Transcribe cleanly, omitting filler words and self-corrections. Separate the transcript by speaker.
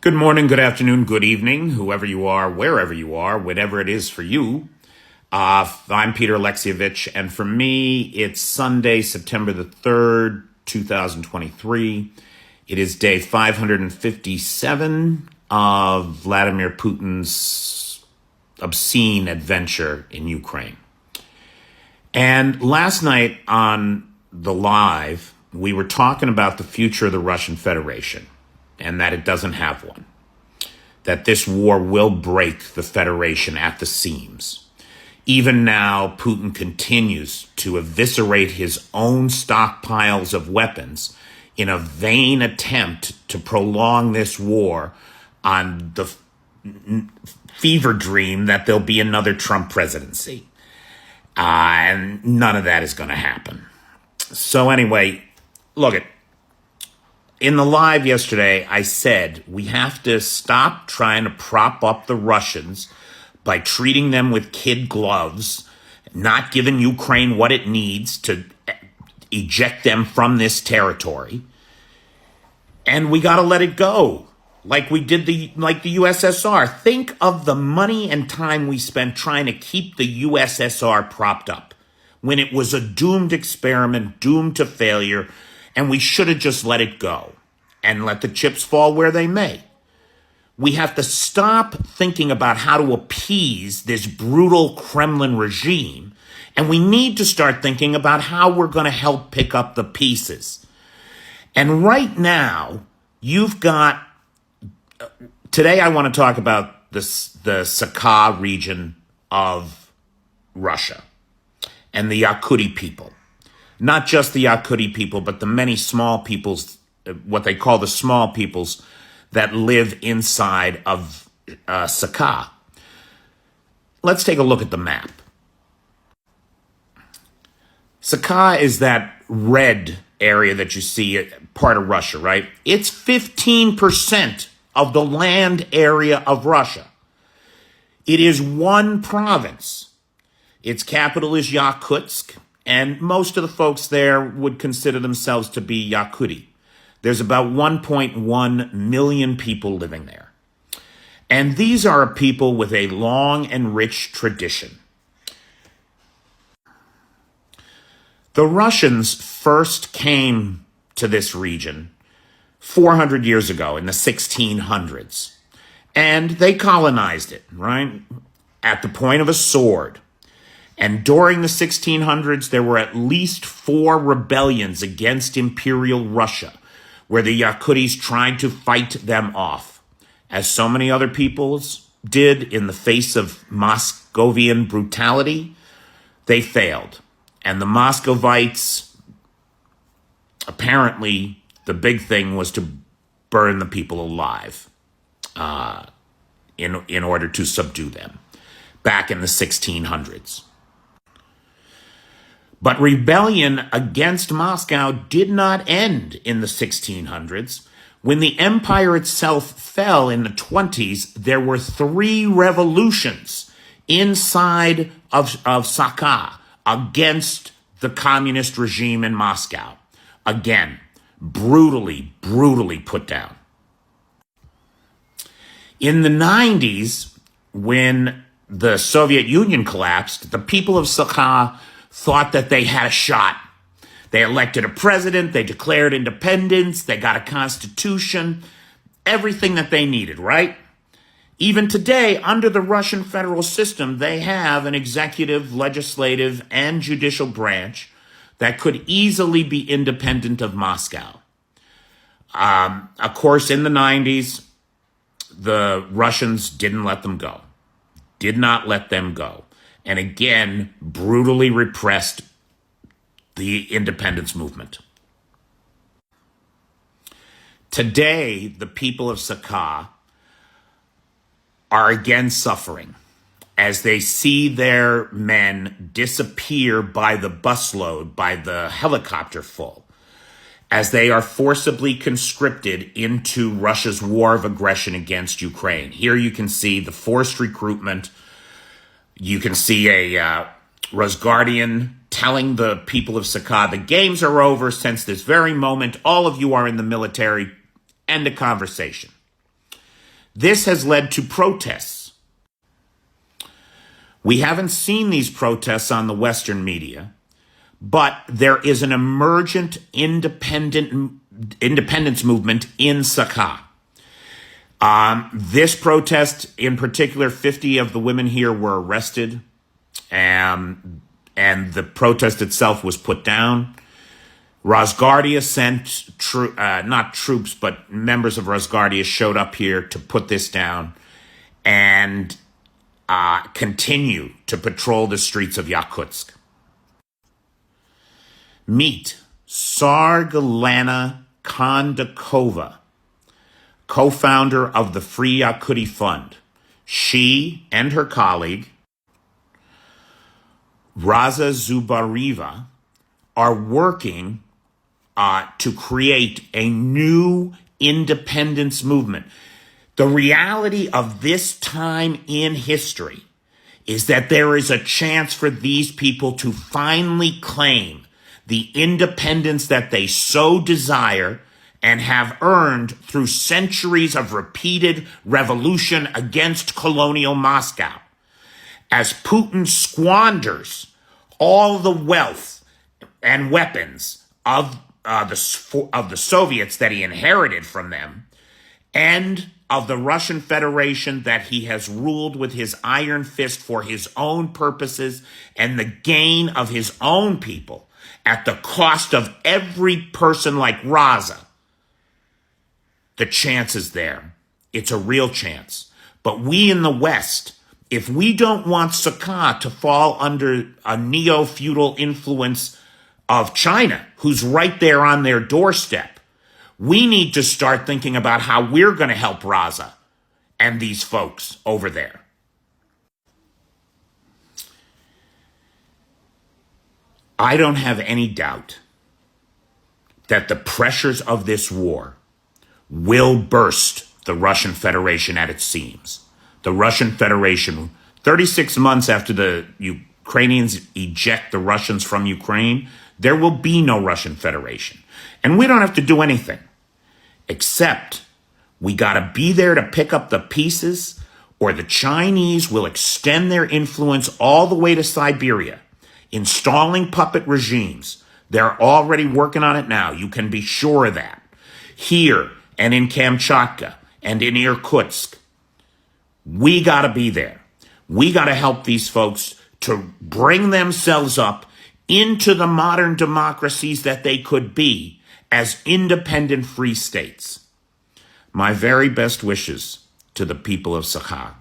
Speaker 1: Good morning, good afternoon, good evening, whoever you are, wherever you are, whatever it is for you. I'm Peter Alexievich, and for me, it's Sunday, September the 3rd, 2023. It is day 557 of Vladimir Putin's obscene adventure in Ukraine. And last night on the live, we were talking about the future of the Russian Federation and that it doesn't have one. That this war will break the Federation at the seams. Even now, Putin continues to eviscerate his own stockpiles of weapons in a vain attempt to prolong this war on the fever dream that there'll be another Trump presidency. And none of that is going to happen. So anyway, look, in the live yesterday, I said we have to stop trying to prop up the Russians by treating them with kid gloves, not giving Ukraine what it needs to eject them from this territory. And we got to let it go, like we did the USSR. Think of the money and time we spent trying to keep the USSR propped up when it was a doomed experiment, doomed to failure, and we should have just let it go and let the chips fall where they may. We have to stop thinking about how to appease this brutal Kremlin regime, and we need to start thinking about how we're going to help pick up the pieces. And right now, you've got... Today I want to talk about the Sahka region of Russia and the Yakutiy people. Not just the Yakutiy people, but the many small peoples, what they call the small peoples that live inside of Sahka. Let's take a look at the map. Sahka is that red area that you see, part of Russia, right? It's 15% of the land area of Russia. It is one province. Its capital is Yakutsk. And most of the folks there would consider themselves to be Yakutiy. There's about 1.1 million people living there. And these are a people with a long and rich tradition. The Russians first came to this region 400 years ago in the 1600s. And they colonized it, right? At the point of a sword. And during the 1600s, there were at least 4 rebellions against Imperial Russia, where the Yakutis tried to fight them off. As so many other peoples did in the face of Moscovian brutality, they failed. And the Muscovites, apparently, the big thing was to burn the people alive in order to subdue them back in the 1600s. But rebellion against Moscow did not end in the 1600s. When the empire itself fell in the 20s, there were 3 revolutions inside of Sahka against the communist regime in Moscow. Again, brutally put down. In the 90s, when the Soviet Union collapsed, the people of Sahka thought that they had a shot. They elected a president, they declared independence, they got a constitution, everything that they needed, right? Even today, under the Russian federal system, they have an executive, legislative, and judicial branch that could easily be independent of Moscow. Of course, in the 90s, the Russians didn't let them go. Did not let them go. And again, brutally repressed the independence movement. Today, the people of Sahka are again suffering as they see their men disappear by the busload, by the helicopter full, as they are forcibly conscripted into Russia's war of aggression against Ukraine. Here you can see the forced recruitment. You can see a Rosguardian telling the people of Sahka, the games are over since this very moment. All of you are in the military. End of conversation. This has led to protests. We haven't seen these protests on the Western media, but there is an emergent independence movement in Sahka. This protest in particular, 50 of the women here were arrested, and the protest itself was put down. Rosguardia sent, not troops, but members of Rosguardia showed up here to put this down and continue to patrol the streets of Yakutsk. Meet Sargalana Kondakova, co-founder of the Free Yakuti Fund. She and her colleague, Raza Zubariva, are working to create a new independence movement. The reality of this time in history is that there is a chance for these people to finally claim the independence that they so desire and have earned through centuries of repeated revolution against colonial Moscow. As Putin squanders all the wealth and weapons of the Soviets that he inherited from them, and of the Russian Federation that he has ruled with his iron fist for his own purposes and the gain of his own people at the cost of every person like Raza, the chance is there. It's a real chance. But we in the West, if we don't want Sahka to fall under a neo-feudal influence of China, who's right there on their doorstep, we need to start thinking about how we're going to help Raza and these folks over there. I don't have any doubt that the pressures of this war will burst the Russian Federation at its seams. The Russian Federation, 36 months after the Ukrainians eject the Russians from Ukraine, there will be no Russian Federation. And we don't have to do anything, except we got to be there to pick up the pieces, or the Chinese will extend their influence all the way to Siberia, installing puppet regimes. They're already working on it now. You can be sure of that. Here and in Kamchatka and in Irkutsk, we got to be there. We got to help these folks to bring themselves up into the modern democracies that they could be as independent free states. My very best wishes to the people of Sahka.